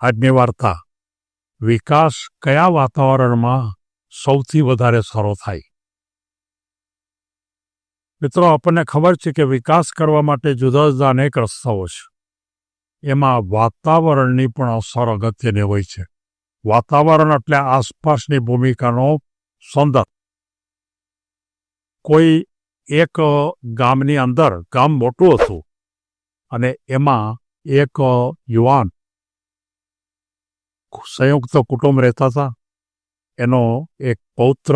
આજની વાર્તા, વિકાસ કયા વાતાવરણમાં સૌથી વધારે સારો થાય? મિત્રો, આપણને ખબર છે કે વિકાસ કરવા માટે જુદા જુદા અનેક રસ્તાઓ છે. એમાં વાતાવરણની પણ અસર અગત્યની હોય છે. વાતાવરણ એટલે આસપાસની ભૂમિકાનો સંદર્ભ. કોઈ એક ગામની અંદર, ગામ મોટું હતું અને એમાં એક યુવાન સંયુક્ત કુટુંબ રહેતા હતા. એનો એક પૌત્ર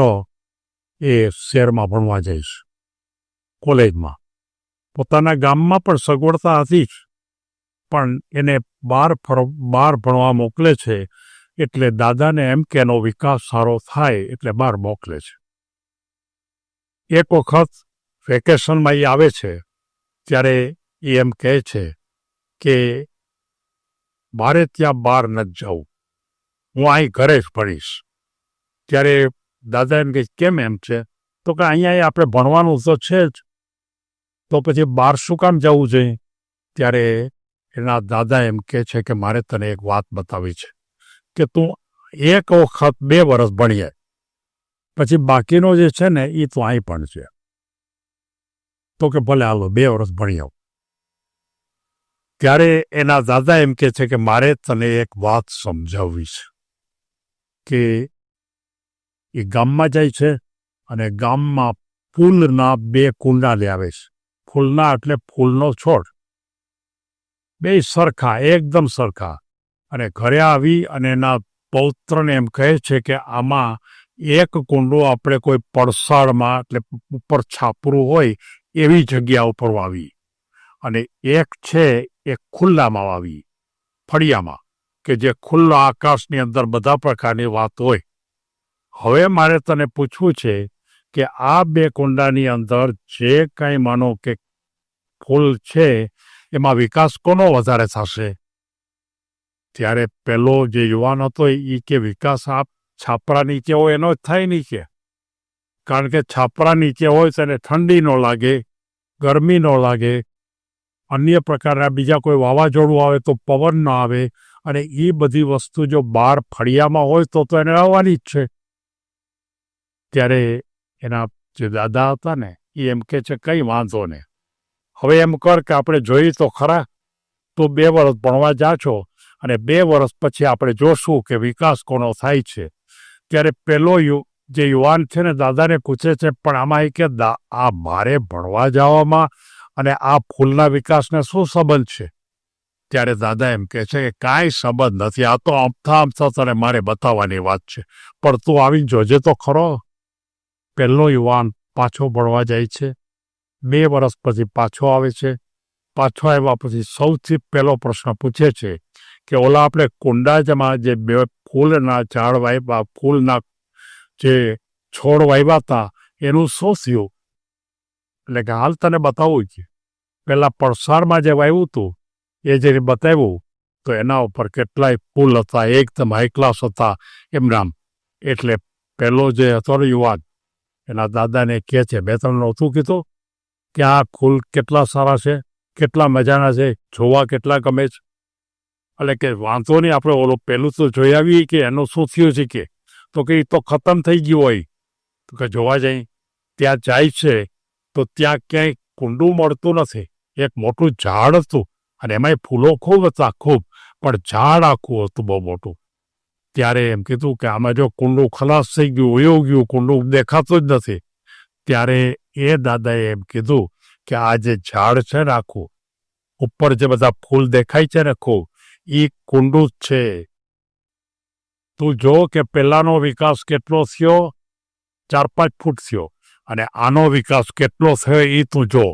એ શહેરમાં ભણવા જાય છે, કોલેજમાં. પોતાના ગામમાં પણ સગવડતા હતી જ, પણ એને બહાર ભણવા મોકલે છે. એટલે દાદાને એમ કે એનો વિકાસ સારો થાય એટલે બહાર મોકલે છે. એક વખત વેકેશનમાં એ આવે છે ત્યારે એ એમ કહે છે કે મારે ત્યાં બહાર નથી જવું, હું અહીં ઘરે જ ભણીશ. ત્યારે દાદા એમ કહે, કેમ એમ છે? તો કે અહીંયા આપણે ભણવાનું તો છે જ, તો પછી બહાર શું કામ જવું જોઈએ? ત્યારે એના દાદા એમ કહે છે કે મારે તને એક વાત બતાવી છે કે તું એક વખત 2 વર્ષ ભણીએ, પછી બાકીનો જે છે ને એ તું અહીં ભણશે. તો કે ભલે, હાલો 2 વર્ષ ભણી આવ. ત્યારે એના દાદા એમ કહે છે કે મારે તને એક વાત સમજાવવી છે કે એ ગામમાં જાય છે અને ગામમાં ફૂલના 2 કુંડા લઈ આવે છે. ફૂલના એટલે ફૂલનો છોડ, 2 સરખા, એકદમ સરખા. અને ઘરે આવી અને એના પૌત્રને એમ કહે છે કે આમાં એક કુંડું આપણે કોઈ પડસાળમાં, એટલે ઉપર છાપરું હોય એવી જગ્યા ઉપર વાવી, અને એક છે એ ખુલ્લામાં વાવી, ફળિયામાં, કે જે ખુલ્લા આકાશની અંદર બધા પ્રકારની વાત હોય. હવે મારે તને પૂછવું છે કે આ 2 કુંડાની અંદર જે કંઈ માનો કે ફૂલ છે એમાં વિકાસ કોનો વધારે થશે? ત્યારે પેલો જે યુવાન હતો એ કે વિકાસ આ છાપરા નીચે હોય એનો જ થાય નહીં કે, કારણ કે છાપરા નીચે હોય તો એને ઠંડી ન લાગે, ગરમી ન લાગે, અન્ય પ્રકારના બીજા કોઈ વાવાઝોડું આવે તો પવન ન આવે, અને એ બધી વસ્તુ જો બહાર ફળિયામાં હોય તો એને આવવાની જ છે. ત્યારે એના જે દાદા હતા ને એ એમ કહે છે કંઈ વાંધો ને, હવે એમ કર કે આપણે જોઈએ તો ખરા, તો 2 વર્ષ ભણવા જા છો અને 2 વર્ષ પછી આપણે જોશું કે વિકાસ કોનો થાય છે. ત્યારે પેલો જે યુવાન છે ને દાદાને પૂછે છે, પણ આમાં એ કે આ મારે ભણવા જવામાં અને આ ફૂલના વિકાસને શું સંબંધ છે? ત્યારે દાદા એમ કહે છે કે કાંઈ સંબંધ નથી, આ તો આમથા તને મારે બતાવવાની વાત છે, પણ તું આવીને જોજે તો ખરો. પહેલો યુવાન પાછો ભણવા જાય છે. 2 વર્ષ પછી પાછો આવે છે. પાછો આવ્યા પછી સૌથી પહેલો પ્રશ્ન પૂછે છે કે ઓલા આપણે કુંડામાં જે 2 ફૂલના ઝાડ વાવ્યા, ફૂલના જે છોડ વાવ્યા હતા એનું શું થયું? એટલે કે હાલ તને બતાવું છે. પેલા પડસારમાં જે વાવ્યું હતું એ જે બતાવ્યું તો એના ઉપર કેટલાય ફૂલ હતા, એકદમ હાઈ ક્લાસ હતા એમનામ. એટલે પેલો જે હતો યુવાન એના દાદાને કહે છે, મેં તમને નહોતું કીધું કે આ ફૂલ કેટલા સારા છે, કેટલા મજાના છે, જોવા કેટલા ગમે છે? એટલે કે વાંધો નહીં, આપણે ઓલો પહેલું તો જોઈ આવીએ કે એનું શું થયું છે કે, તો કે એ તો ખતમ થઈ ગયું હોય. તો કે જોવા જાય. ત્યાં જાય છે તો ત્યાં ક્યાંય કુંડું મળતું નથી. એક મોટું ઝાડ હતું અને એમાંય ફૂલો ખૂબ હતા, ખૂબ, પણ ઝાડ આખું હતું બહુ મોટું. ત્યારે એમ કીધું કે આમાં જો કુંડું ખલાસ થઈ ગયું, વયું ગયું, કુંડું દેખાતું જ નથી. ત્યારે એ દાદાએ એમ કીધું કે આ જે ઝાડ છે ને આખું, ઉપર જે બધા ફૂલ દેખાય છે ને ખૂબ, એ કુંડું જ છે. તું જો કે પેલાનો વિકાસ કેટલો થયો, 4-5 ફૂટ થયો, અને આનો વિકાસ કેટલો થયો એ તું જો.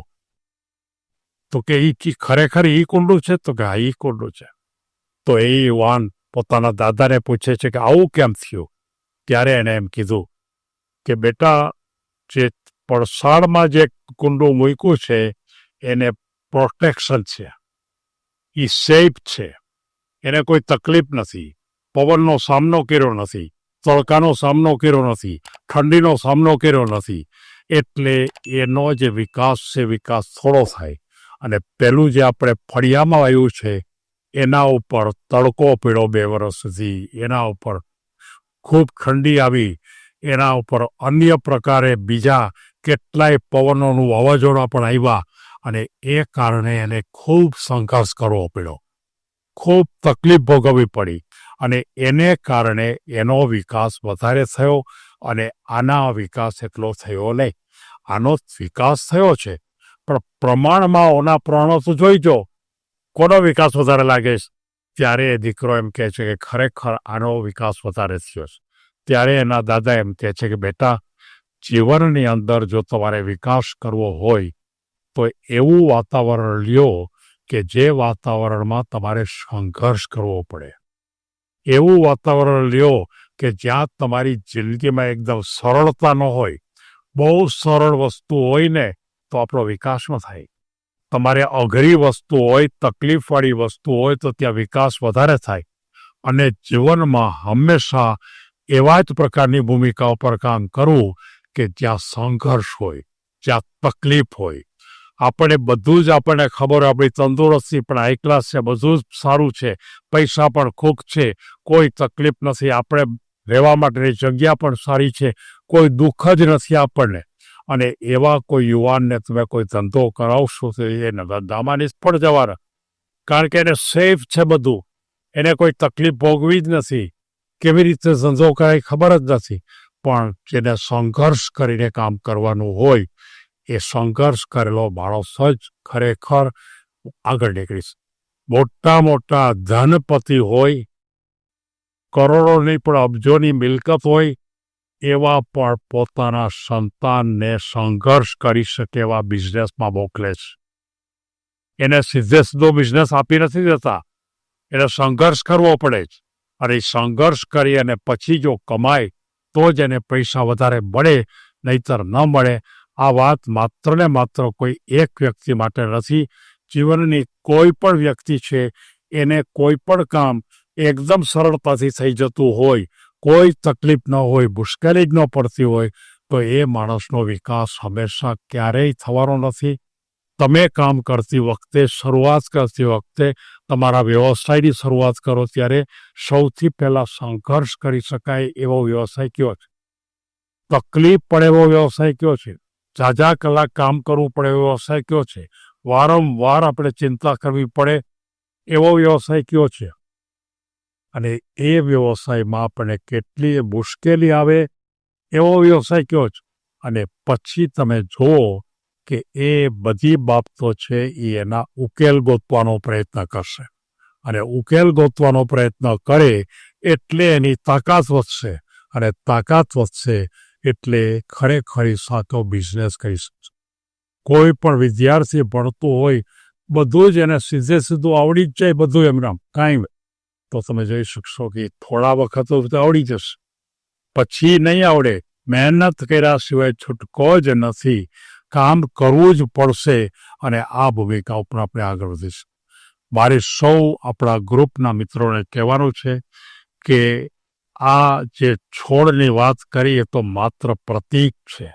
તો કે એ ખરેખર એ કુંડું છે? તો કે હા, એ કુંડું છે. તો એ યુવાન પોતાના દાદાને પૂછે છે કે આવું કેમ થયું? ત્યારે એને એમ કીધું કે બેટા, જે પડસાળમાં જે કુંડું મૂક્યું છે એને પ્રોટેક્શન છે, એ સેફ છે, એને કોઈ તકલીફ નથી, પવનનો સામનો કર્યો નથી, તડકાનો સામનો કર્યો નથી, ઠંડીનો સામનો કર્યો નથી. એટલે એનો જે વિકાસ છે વિકાસ થોડો થાય. અને પેલું જે આપણે ફળિયામાં આવ્યું છે એના ઉપર તડકો પડ્યો 2 વર્ષ સુધી, એના ઉપર ખૂબ ઠંડી આવી, એના ઉપર અન્ય પ્રકારે બીજા કેટલાય પવનોનું વાવાઝોડા પણ આવ્યા અને એ કારણે એને ખૂબ સંઘર્ષ કરવો પડ્યો, ખૂબ તકલીફ ભોગવવી પડી અને એને કારણે એનો વિકાસ વધારે થયો અને આના વિકાસ એટલો થયો નહીં. આનો વિકાસ થયો છે પણ પ્રમાણમાં ઓના પ્રમાણો તો જોઈજો, કોનો વિકાસ વધારે લાગે છે? ત્યારે એ દીકરો એમ કહે છે કે ખરેખર આનો વિકાસ વધારે થયો છે. ત્યારે એના દાદા એમ કહે છે કે બેટા, જીવનની અંદર જો તમારે વિકાસ કરવો હોય તો એવું વાતાવરણ લ્યો કે જે વાતાવરણમાં તમારે સંઘર્ષ કરવો પડે, એવું વાતાવરણ લ્યો કે જ્યાં તમારી જિંદગીમાં એકદમ સરળતા ન હોય. બહુ સરળ વસ્તુ હોય ને તો આપણો વિકાસ ન થાય. તમારે અઘરી વસ્તુ હોય, તકલીફવાળી વસ્તુ હોય તો ત્યાં વિકાસ વધારે થાય. અને જીવનમાં હંમેશા એવા જ પ્રકારની ભૂમિકાઓ પર કામ કરવું કે જ્યાં સંઘર્ષ હોય, જ્યાં તકલીફ હોય. આપણે બધું જ આપણને ખબર હોય, આપણી તંદુરસ્તી પણ હાઈ ક્લાસ છે, બધું જ સારું છે, પૈસા પણ ખૂબ છે, કોઈ તકલીફ નથી, આપણે રહેવા માટેની જગ્યા પણ સારી છે, કોઈ દુઃખ જ નથી આપણને. અને એવા કોઈ યુવાનને તમે કોઈ ધંધો કરાવશો તો એને ધંધામાં નિષ્ફળ જવાના, કારણ કે એને સેફ છે બધું, એને કોઈ તકલીફ ભોગવી જ નથી. કેવી રીતે ધંધો કરાય ખબર જ નથી. પણ જેને સંઘર્ષ કરીને કામ કરવાનું હોય એ સંઘર્ષ કરેલો માણસ જ ખરેખર આગળ નીકળીશ. મોટા મોટા ધનપતિ હોય, કરોડોની પણ અબજોની મિલકત હોય, એવા પણ પોતાના સંતાનને સંઘર્ષ કરી શકે એવા બિઝનેસમાં મોકલે છે. એને સીધો બિઝનેસ આપી નથી દેતા, એને સંઘર્ષ કરવો પડે છે. અને સંઘર્ષ કરી અને પછી જો કમાય તો જ એને પૈસા વધારે મળે, નહીતર ન મળે. આ વાત માત્ર ને માત્ર કોઈ એક વ્યક્તિ માટે નથી. જીવનની કોઈ પણ વ્યક્તિ છે એને કોઈ પણ કામ એકદમ સરળતાથી થઈ જતું હોય, કોઈ તકલીફ ન હોય, મુશ્કેલી જ ન પડતી હોય તો એ માણસનો વિકાસ હંમેશા ક્યારેય થવાનો નથી. તમે કામ કરતી વખતે, શરૂઆત કરતી વખતે, તમારા વ્યવસાયની શરૂઆત કરો ત્યારે સૌથી પહેલાં સંઘર્ષ કરી શકાય એવો વ્યવસાય કયો છે? તકલીફ પડે એવો વ્યવસાય કયો છે? ઝાઝા કલાક કામ કરવું પડે એવો વ્યવસાય કયો છે? વારંવાર આપણે ચિંતા કરવી પડે એવો વ્યવસાય કયો છે? અને એ વ્યવસાયમાં આપણને કેટલી મુશ્કેલી આવે એવો વ્યવસાય કયો છે? અને પછી તમે જુઓ કે એ બધી બાબતો છે એ એના ઉકેલ ગોતવાનો પ્રયત્ન કરશે. અને ઉકેલ ગોતવાનો પ્રયત્ન કરે એટલે એની તાકાત વધશે, અને તાકાત વધશે એટલે ખરેખર સાચો બિઝનેસ કરી શકશે. કોઈ પણ વિદ્યાર્થી ભણતું હોય, બધું જ એને સીધું આવડી જ જાય, બધું એમને કાંઈ, તો તમે જોઈ શકશો કે થોડા વખત તો આવડી જશે, પછી નહીં આવડે. મહેનત કર્યા સિવાય છૂટકો જ નથી, કામ કરવું જ પડશે. અને આ ભૂમિકા ઉપર આપણે આગળ વધીશું. મારે સૌ આપણા ગ્રુપના મિત્રોને કહેવાનું છે કે આ જે છોડની વાત કરી એ તો માત્ર પ્રતીક છે,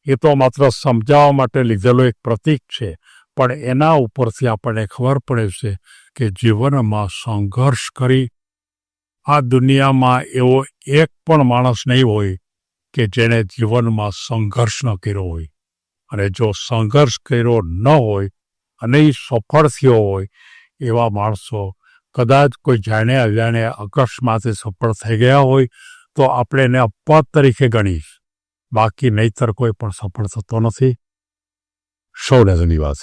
એ તો માત્ર સમજાવવા માટે લીધેલો એક પ્રતીક છે. પણ એના ઉપરથી આપણને ખબર પડે છે કે જીવનમાં સંઘર્ષ કરી, આ દુનિયામાં એવો એક પણ માણસ નહીં હોય કે જેણે જીવનમાં સંઘર્ષ ન કર્યો હોય. અને જો સંઘર્ષ કર્યો ન હોય અને એ સફળ થયો હોય, એવા માણસો કદાચ કોઈ જાણે અજાણે અકસ્માતે સફળ થઈ ગયા હોય તો આપણે એને અપવાદ તરીકે ગણીશ, બાકી નહીતર કોઈ પણ સફળ થતો નથી. સૌને ધન્યવાદ.